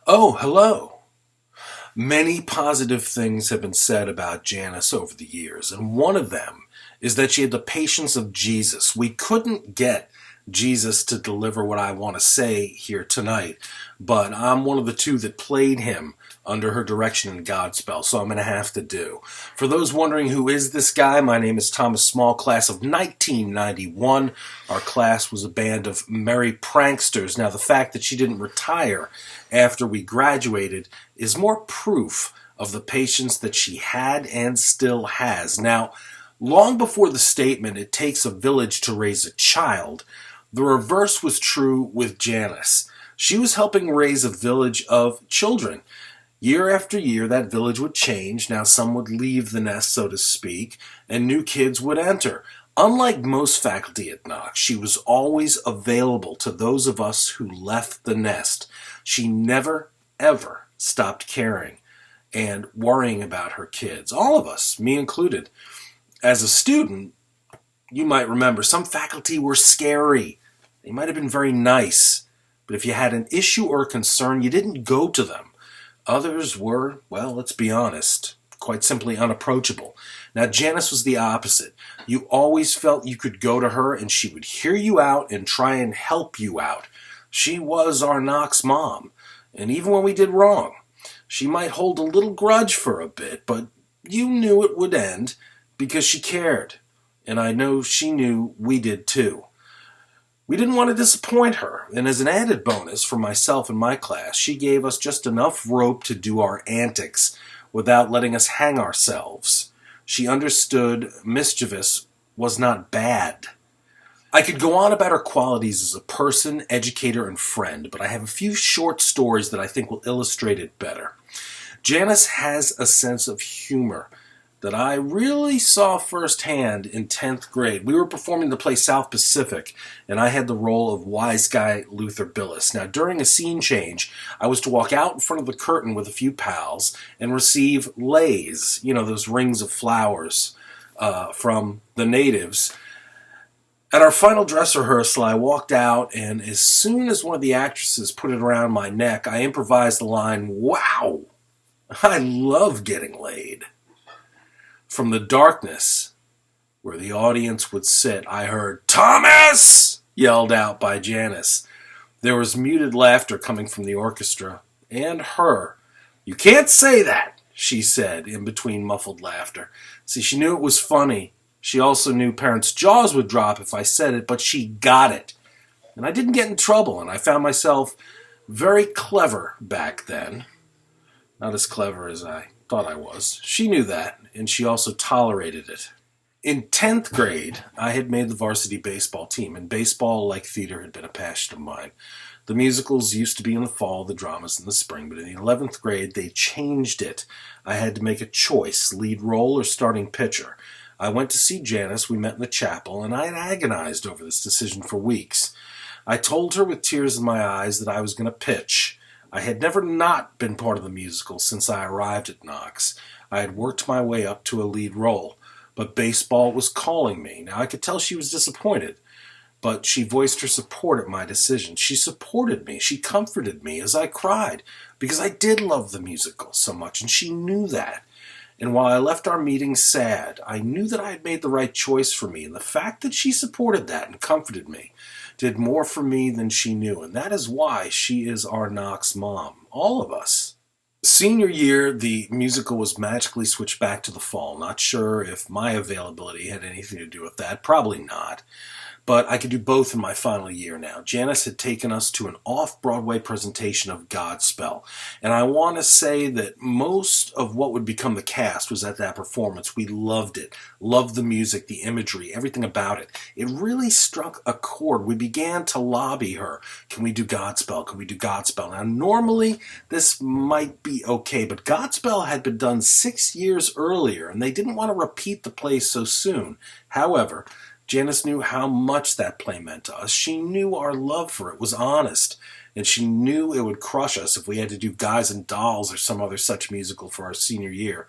Oh, hello. Many positive things have been said about Janice over the years, and one of them is that she had the patience of Jesus. We couldn't get Jesus to deliver what I want to say here tonight, but I'm one of the two that played him under her direction in Godspell, so I'm going to have to do. For those wondering who is this guy, my name is Thomas Small, class of 1991. Our class was a band of merry pranksters. Now, the fact that she didn't retire after we graduated is more proof of the patience that she had and still has. Now, long before the statement, "it takes a village to raise a child," the reverse was true with Janice. She was helping raise a village of children. Year after year, that village would change. Now, some would leave the nest, so to speak, and new kids would enter. Unlike most faculty at Knox, she was always available to those of us who left the nest. She never, ever stopped caring and worrying about her kids. All of us, me included. As a student, you might remember some faculty were scary. They might have been very nice, but if you had an issue or a concern, you didn't go to them. Others were, well, let's be honest, quite simply unapproachable. Now, Janice was the opposite. You always felt you could go to her and she would hear you out and try and help you out. She was our Knox mom, and even when we did wrong, she might hold a little grudge for a bit, but you knew it would end because she cared, and I know she knew we did too. We didn't want to disappoint her, and as an added bonus for myself and my class, she gave us just enough rope to do our antics without letting us hang ourselves. She understood mischievous was not bad. I could go on about her qualities as a person, educator, and friend, but I have a few short stories that I think will illustrate it better. Janice has a sense of humor that I really saw firsthand in 10th grade. We were performing the play South Pacific, and I had the role of wise guy Luther Billis. Now, during a scene change, I was to walk out in front of the curtain with a few pals and receive leis, those rings of flowers from the natives. At our final dress rehearsal, I walked out, and as soon as one of the actresses put it around my neck, I improvised the line, "Wow, I love getting laid." From the darkness, where the audience would sit, I heard, "Thomas!" yelled out by Janice. There was muted laughter coming from the orchestra, and her. "You can't say that," she said, in between muffled laughter. See, she knew it was funny. She also knew parents' jaws would drop if I said it, but she got it. And I didn't get in trouble, and I found myself very clever back then. Not as clever as I thought I was. She knew that, and she also tolerated it. In 10th grade, I had made the varsity baseball team, and baseball, like theater, had been a passion of mine. The musicals used to be in the fall, the dramas in the spring, but in the 11th grade, they changed it. I had to make a choice, lead role or starting pitcher. I went to see Janice, we met in the chapel, and I had agonized over this decision for weeks. I told her with tears in my eyes that I was going to pitch. I had never not been part of the musical since I arrived at Knox. I had worked my way up to a lead role, but baseball was calling me. Now, I could tell she was disappointed, but she voiced her support at my decision. She supported me. She comforted me as I cried, because I did love the musical so much, and she knew that. And while I left our meeting sad, I knew that I had made the right choice for me, and the fact that she supported that and comforted me did more for me than she knew, and that is why she is our Knox mom. All of us. Senior year, the musical was magically switched back to the fall. Not sure if my availability had anything to do with that. Probably not. But I could do both in my final year now. Janice had taken us to an off-Broadway presentation of Godspell. And I want to say that most of what would become the cast was at that performance. We loved it. Loved the music, the imagery, everything about it. It really struck a chord. We began to lobby her. Can we do Godspell? Can we do Godspell? Now, normally, this might be okay, but Godspell had been done 6 years earlier, and they didn't want to repeat the play so soon. However, Janice knew how much that play meant to us. She knew our love for it was honest, and she knew it would crush us if we had to do Guys and Dolls or some other such musical for our senior year.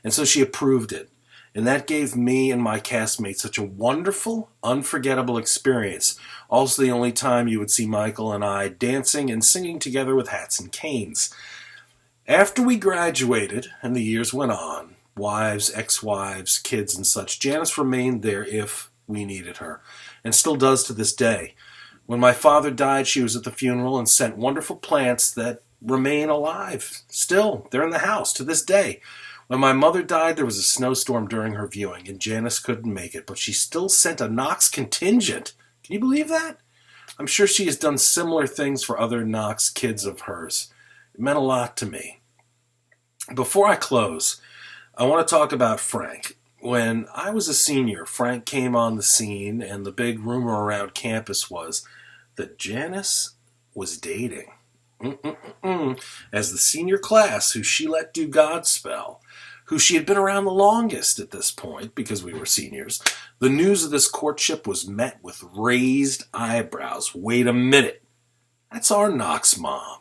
And so she approved it. And that gave me and my castmates such a wonderful, unforgettable experience. Also the only time you would see Michael and I dancing and singing together with hats and canes. After we graduated and the years went on, wives, ex-wives, kids and such, Janice remained there if we needed her, and still does to this day. When my father died, she was at the funeral and sent wonderful plants that remain alive. Still, they're in the house to this day. When my mother died, there was a snowstorm during her viewing, and Janice couldn't make it, but she still sent a Knox contingent. Can you believe that? I'm sure she has done similar things for other Knox kids of hers. It meant a lot to me. Before I close, I want to talk about Frank. When I was a senior, Frank came on the scene, and the big rumor around campus was that Janice was dating. As the senior class who she let do Godspell, who she had been around the longest at this point because we were seniors, the news of this courtship was met with raised eyebrows. Wait a minute. That's our Knox mom.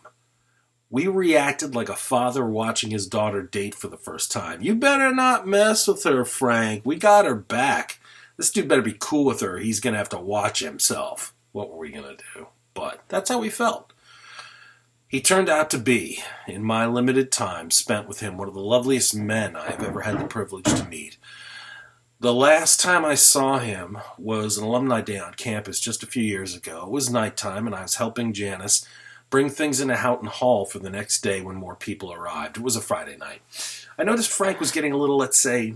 We reacted like a father watching his daughter date for the first time. You better not mess with her, Frank. We got her back. This dude better be cool with her. He's going to have to watch himself. What were we going to do? But that's how we felt. He turned out to be, in my limited time spent with him, one of the loveliest men I have ever had the privilege to meet. The last time I saw him was an alumni day on campus just a few years ago. It was nighttime, and I was helping Janice bring things into Houghton Hall for the next day when more people arrived. It was a Friday night. I noticed Frank was getting a little, let's say,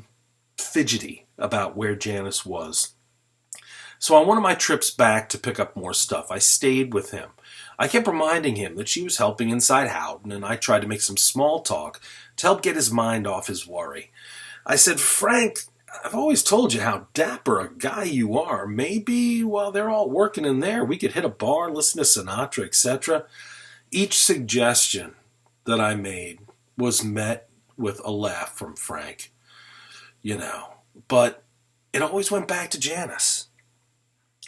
fidgety about where Janice was. So on one of my trips back to pick up more stuff, I stayed with him. I kept reminding him that she was helping inside Houghton, and I tried to make some small talk to help get his mind off his worry. I said, Frank, I've always told you how dapper a guy you are. Maybe while they're all working in there, we could hit a bar, listen to Sinatra, etc. Each suggestion that I made was met with a laugh from Frank. But it always went back to Janice.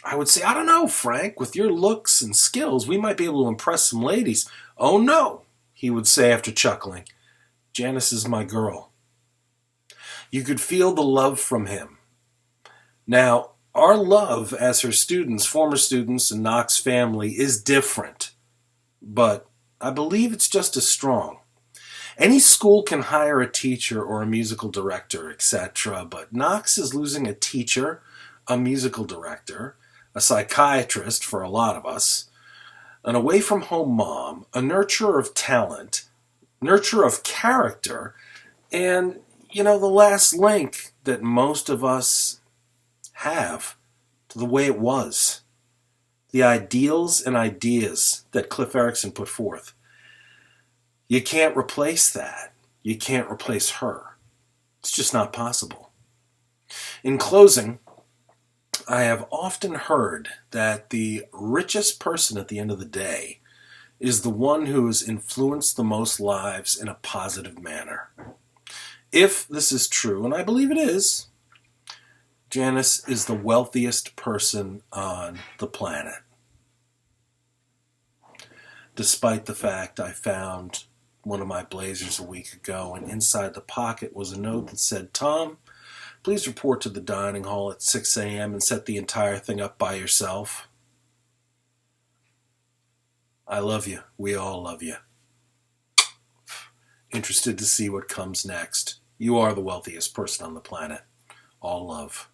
I would say, I don't know, Frank, with your looks and skills, we might be able to impress some ladies. Oh, no, he would say after chuckling. Janice is my girl. You could feel the love from him. Now, our love as her students, former students, and Knox family is different, but I believe it's just as strong. Any school can hire a teacher or a musical director, etc., but Knox is losing a teacher, a musical director, a psychiatrist for a lot of us, an away-from-home mom, a nurturer of talent, nurturer of character, and, the last link that most of us have to the way it was. The ideals and ideas that Cliff Erickson put forth. You can't replace that. You can't replace her. It's just not possible. In closing, I have often heard that the richest person at the end of the day is the one who has influenced the most lives in a positive manner. If this is true, and I believe it is, Janice is the wealthiest person on the planet. Despite the fact I found one of my blazers a week ago, and inside the pocket was a note that said, Tom, please report to the dining hall at 6 a.m. and set the entire thing up by yourself. I love you. We all love you. Interested to see what comes next. You are the wealthiest person on the planet. All love.